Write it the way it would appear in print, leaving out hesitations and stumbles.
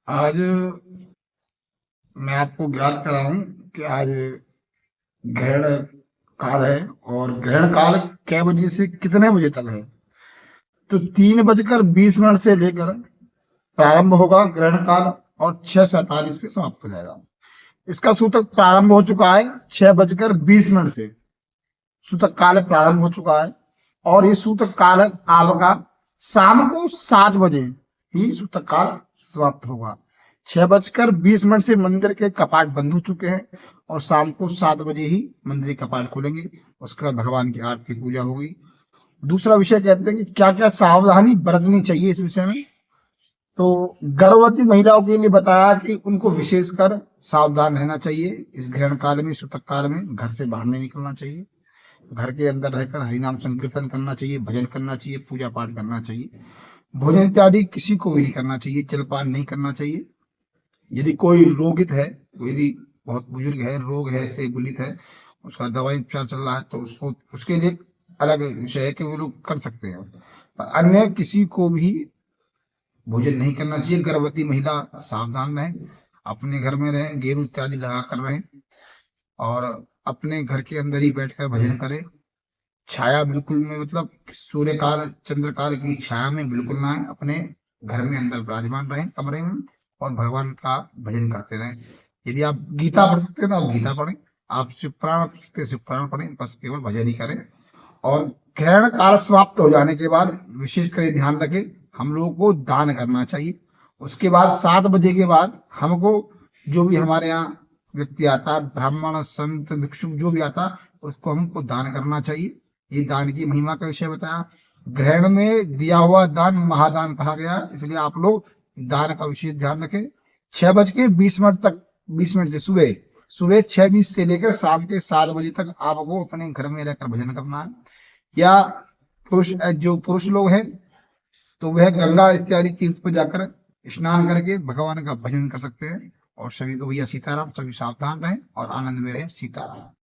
आज मैं आपको ज्ञात कराऊं कि आज ग्रहण काल है। और ग्रहण काल कै बजे से कितने बजे तक है? तो 3:20 से लेकर प्रारंभ होगा ग्रहण काल, और 6:47 पे समाप्त हो जाएगा। इसका सूतक प्रारंभ हो चुका है 6:20 से। सूतक काल प्रारंभ हो चुका है, और ये सूतक काल आपका शाम को 7 बजे ही सूतक काल समाप्त होगा। 6:20 से मंदिर के कपाट बंद हो चुके हैं, और शाम को 7 बजे ही मंदिर के कपाट खुलेंगे। उसके बाद भगवान की आरती पूजा होगी। दूसरा विषय कहते हैं कि क्या क्या सावधानी बरतनी चाहिए इस विषय में। तो गर्भवती महिलाओं के लिए बताया कि उनको विशेषकर सावधान रहना चाहिए। इस ग्रहण काल में, सूतक काल में घर से बाहर नहीं निकलना चाहिए। घर के अंदर रहकर हरिनाम संकीर्तन करना चाहिए, भजन करना चाहिए, पूजा पाठ करना चाहिए। भोजन इत्यादि किसी को भी नहीं करना चाहिए, जलपान नहीं करना चाहिए। यदि कोई रोगित है, यदि बहुत बुजुर्ग है, रोग है, से पीड़ित है, उसका दवाई उपचार चल रहा है, तो उसको उसके लिए अलग विषय है कि वो लोग कर सकते हैं। पर अन्य किसी को भी भोजन नहीं करना चाहिए। गर्भवती महिला सावधान रहें, अपने घर में रहें, गेरू इत्यादि लगा कर रहें, और अपने घर के अंदर ही बैठकर भजन करें। छाया बिल्कुल में, मतलब सूर्य काल चंद्र काल की छाया में बिल्कुल ना आए। अपने घर में अंदर विराजमान रहें कमरे में, और भगवान का भजन करते रहें। यदि आप गीता पढ़ सकते हैं तो आप गीता पढ़ें, आप शिवपुराण पढ़ सकते हैं शिवपुराण पढ़ें, बस केवल भजन ही करें। और ग्रहण काल समाप्त हो जाने के बाद विशेषकर ये ध्यान रखें, हम लोगों को दान करना चाहिए। उसके बाद 7 बजे के बाद हमको, जो भी हमारे यहाँ व्यक्ति आता, ब्राह्मण संत भिक्षुक जो भी आता, उसको हमको दान करना चाहिए। ये दान की महिमा का विषय बताया। ग्रहण में दिया हुआ दान महादान कहा गया, इसलिए आप लोग दान का विशेष ध्यान रखें। 6:20 तक, 20 मिनट से सुबह सुबह 6:20 से लेकर शाम के 7 बजे तक आपको अपने घर में रहकर भजन करना है। या पुरुष, जो पुरुष लोग हैं, तो वह गंगा इत्यादि तीर्थ पर जाकर स्नान करके भगवान का भजन कर सकते हैं। और सभी को भैया सीताराम, सभी सावधान रहें और आनंद में रहें। सीताराम।